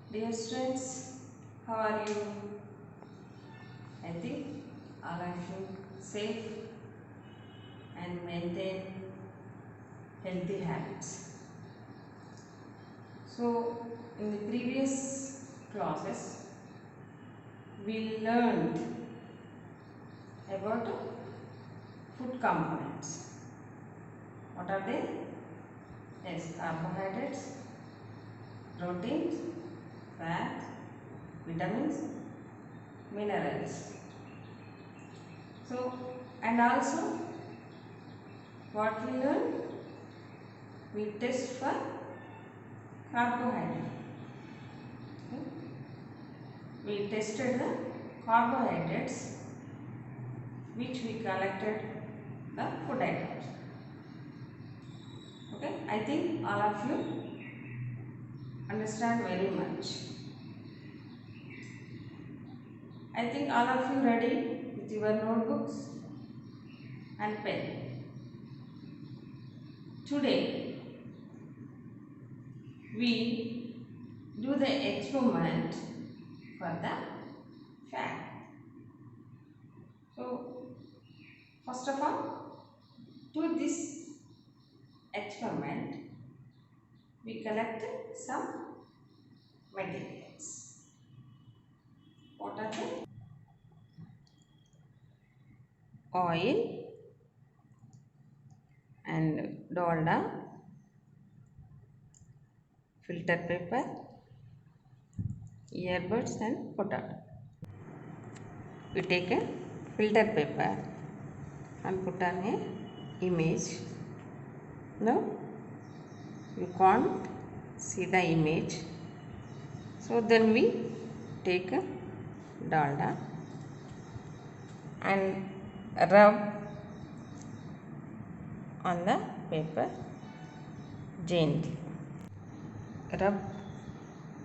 Dear students, how are you? I think all of you safe and maintain healthy habits. So, in the previous classes, we learned about food components. What are they? Yes, carbohydrates, proteins, fat, vitamins, minerals. So, and also what we learn? We test for carbohydrate. Okay. We tested the carbohydrates which we collected the food items. Okay, I think all of you understand very much. I think all of you ready with your notebooks and pen. Today we do the experiment for the fat. So first of all, to this experiment we collected some materials. What are they? Oil and dalda, filter paper, earbuds and potato. We take a filter paper and put on a image. Now you can't see the image, so then we take a dalda and rub on the paper gently. Rub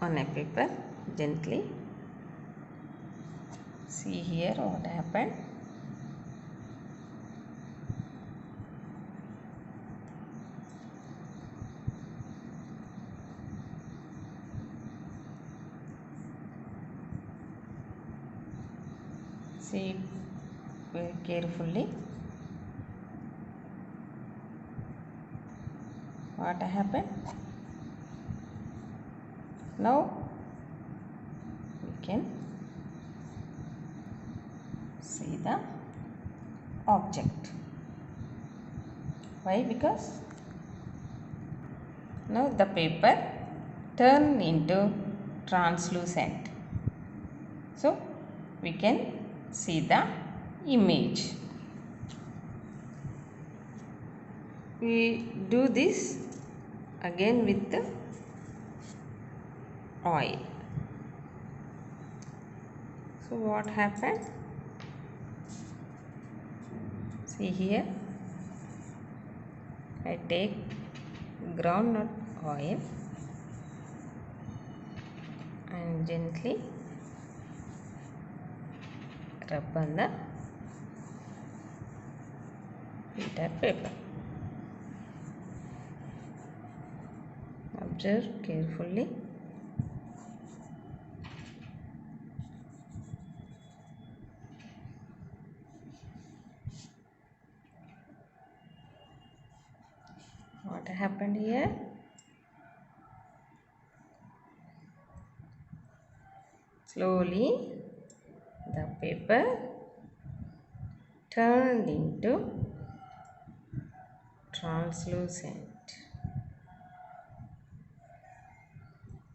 on a paper gently. See here what happened. See it very carefully. What happened? Now we can see the object. Why? Because now the paper turned into translucent. So we can see the image. We do this again with the oil. So what happened? See here, I take groundnut oil and gently rub on the filter paper. Observe carefully. What happened here? Slowly the paper turned into translucent.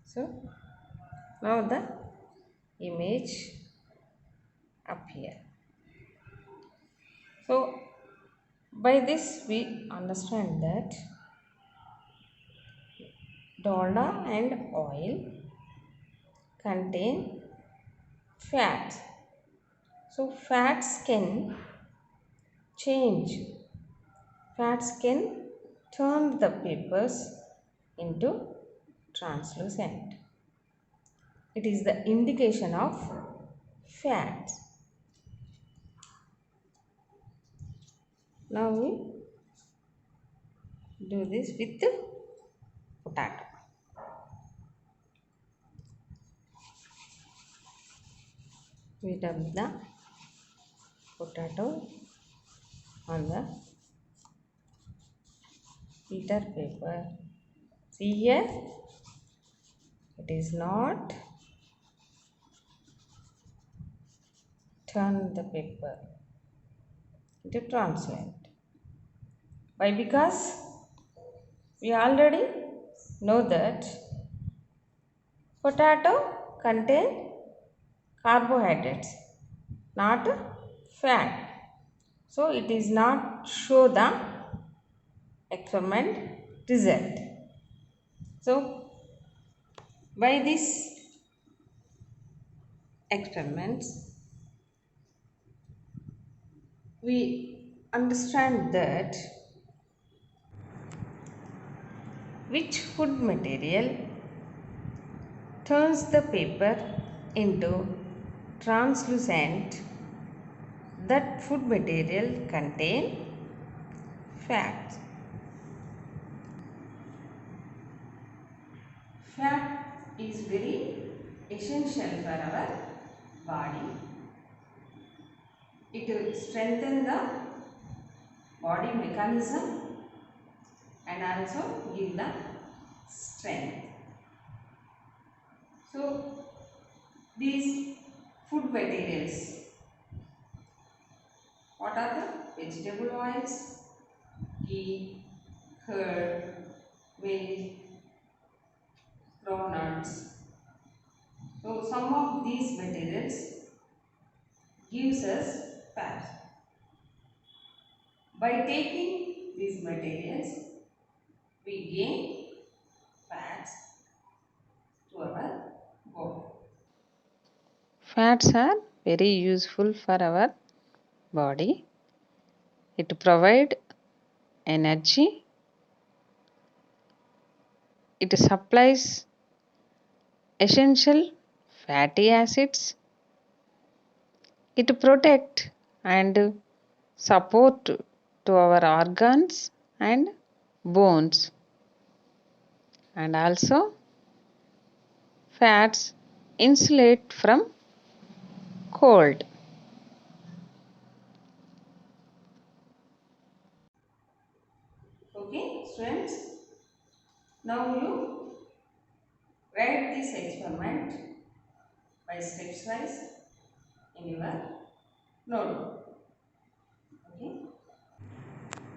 So now the image appear. So by this we understand that dalda and oil contain fat. So fats can change. Fats can turn the papers into translucent. It is the indication of fat. Now we do this with the potato. We dump the potato on the filter paper. See here, it is not turn the paper into transparent. Why? Because we already know that potato contain carbohydrates, not fat. So it is not show the experiment result. So by this experiments we understand that which food material turns the paper into translucent, that food material contain fats. Fat is very essential for our body. It will strengthen the body mechanism and also give the strength. So these food materials, what are the vegetable oils, ghee, curd, milk, groundnuts. So some of these materials gives us fat. By taking these materials, we gain fats to our body. Fats are very useful for our body. It provides energy. It supplies essential fatty acids. It protects and support to our organs and bones. And also fats insulate from cold. Okay, students. Now you write this experiment by steps wise in your notebook. Okay.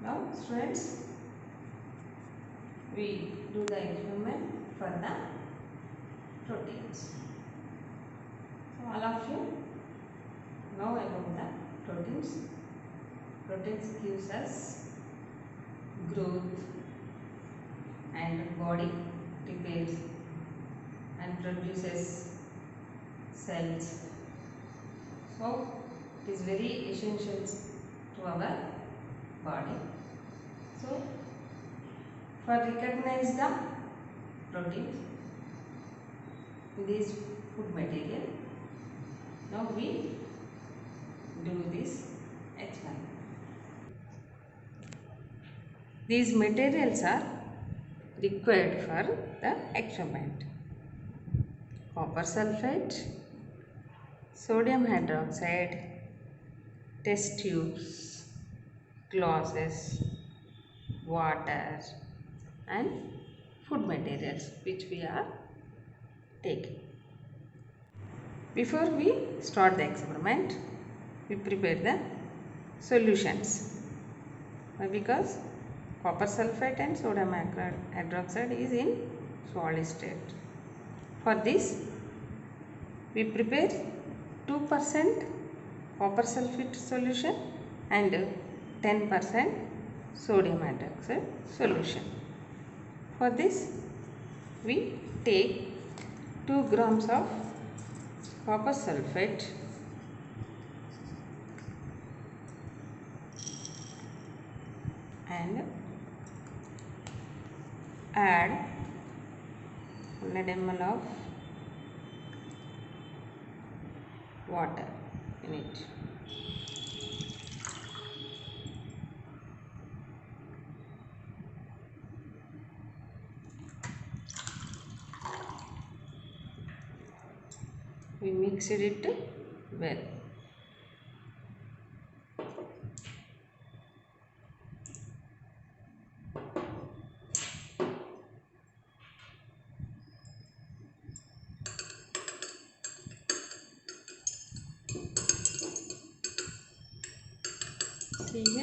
Now students, we do the experiment for the proteins. So all of you know about the proteins. Proteins gives us growth and body repairs and produces cells. So it is very essential to our body. So for recognize the proteins in this food material, now we do this experiment. These materials are required for the experiment: copper sulfate, sodium hydroxide, test tubes, glasses, water and food materials which we are taking. Before we start the experiment, we prepare the solutions. Why? Because copper sulfate and sodium hydroxide is in solid state. For this, we prepare 2% copper sulfate solution and 10% sodium hydroxide solution. For this, we take 2 grams of copper sulfate and add 100 ml of water in it. We mix it well. See here.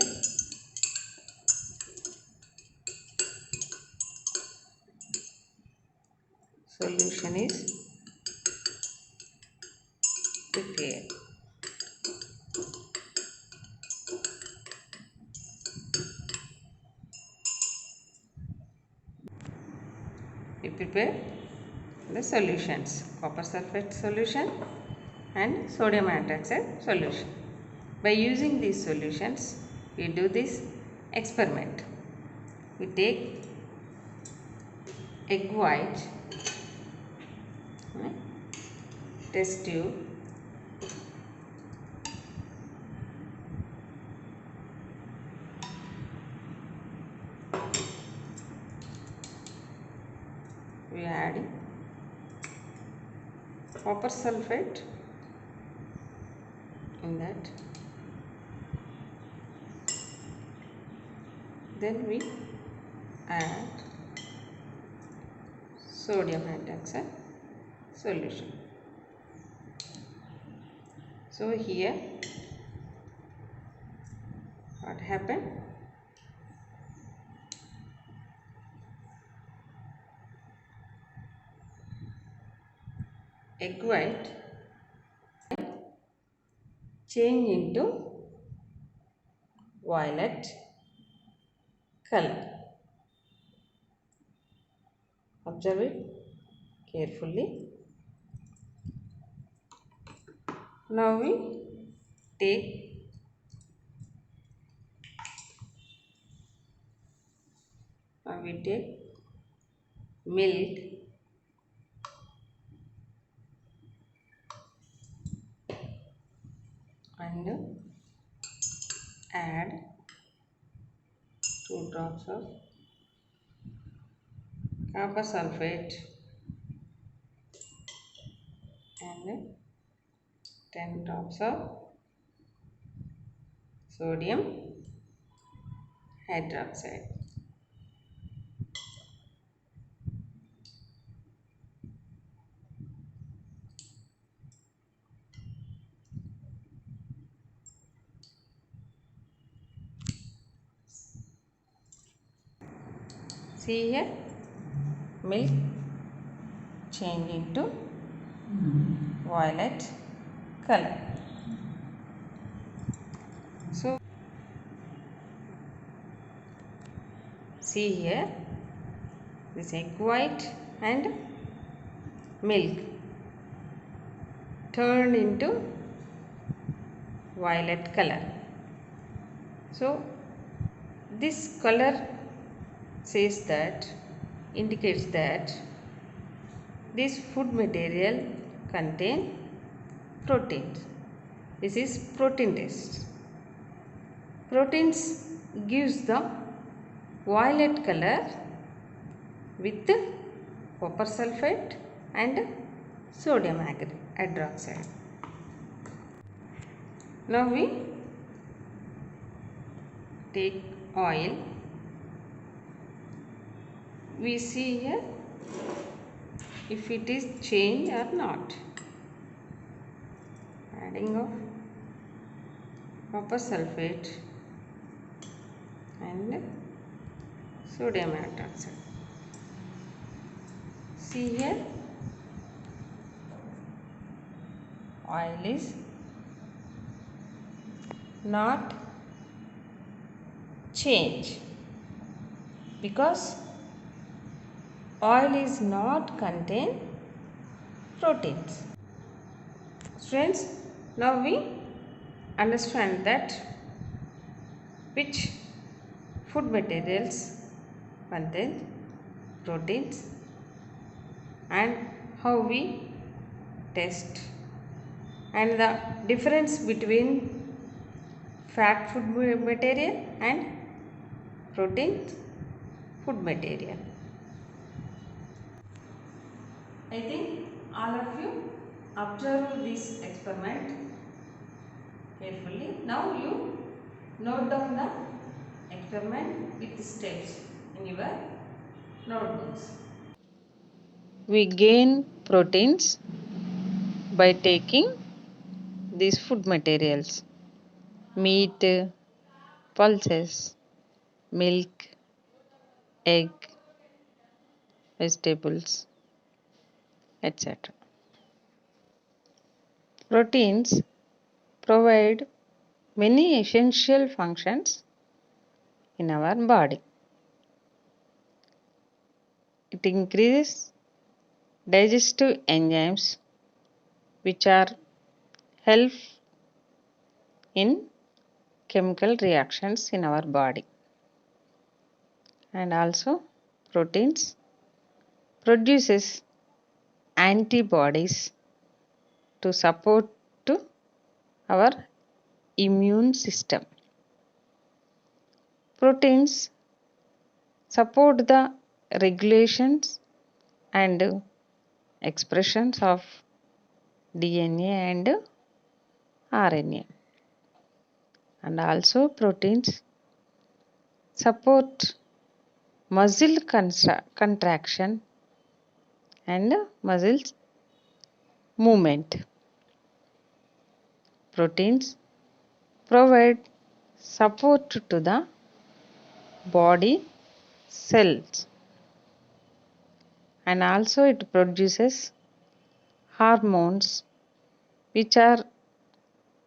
Solution is prepared. We prepare the solutions, copper sulfate solution and sodium hydroxide solution. By using these solutions, we do this experiment. We take egg white, test tube, we add copper sulfate in that, then we add sodium hydroxide solution. So here what happened? Egg white change into violet color. Observe it carefully. Now we take milk and add 2 drops of copper sulfate and 10 drops of sodium hydroxide. See here, milk change into violet color. So see here, this egg white and milk turned into violet color. So this color says that, indicates that this food material contain proteins. This is protein test. Proteins gives the violet color with copper sulfate and sodium hydroxide. Now we take oil. We see here if it is changed or not. Adding of copper sulfate and sodium hydroxide. See here, oil is not changed because oil is not contain proteins. Friends, now we understand that which food materials contain proteins and how we test, and the difference between fat food material and protein food material. I think all of you observe this experiment carefully. Now you note down the experiment with steps in your notebooks. We gain proteins by taking these food materials: meat, pulses, milk, egg, vegetables, etc. Proteins provide many essential functions in our body. It increases digestive enzymes which are help in chemical reactions in our body. And also proteins produces antibodies to support to our immune system. Proteins support the regulations and expressions of DNA and RNA. And also proteins support muscle contraction and muscles movement. Proteins provide support to the body cells, and also it produces hormones which are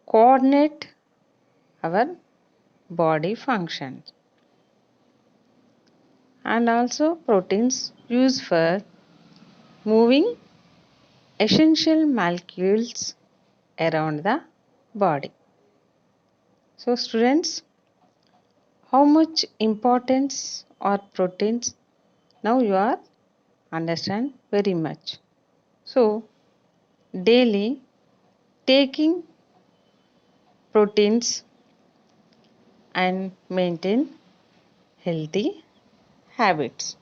coordinate our body functions. And also proteins used for moving essential molecules around the body. So students, how much importance are proteins? Now you are understand very much. So daily taking proteins and maintain healthy habits.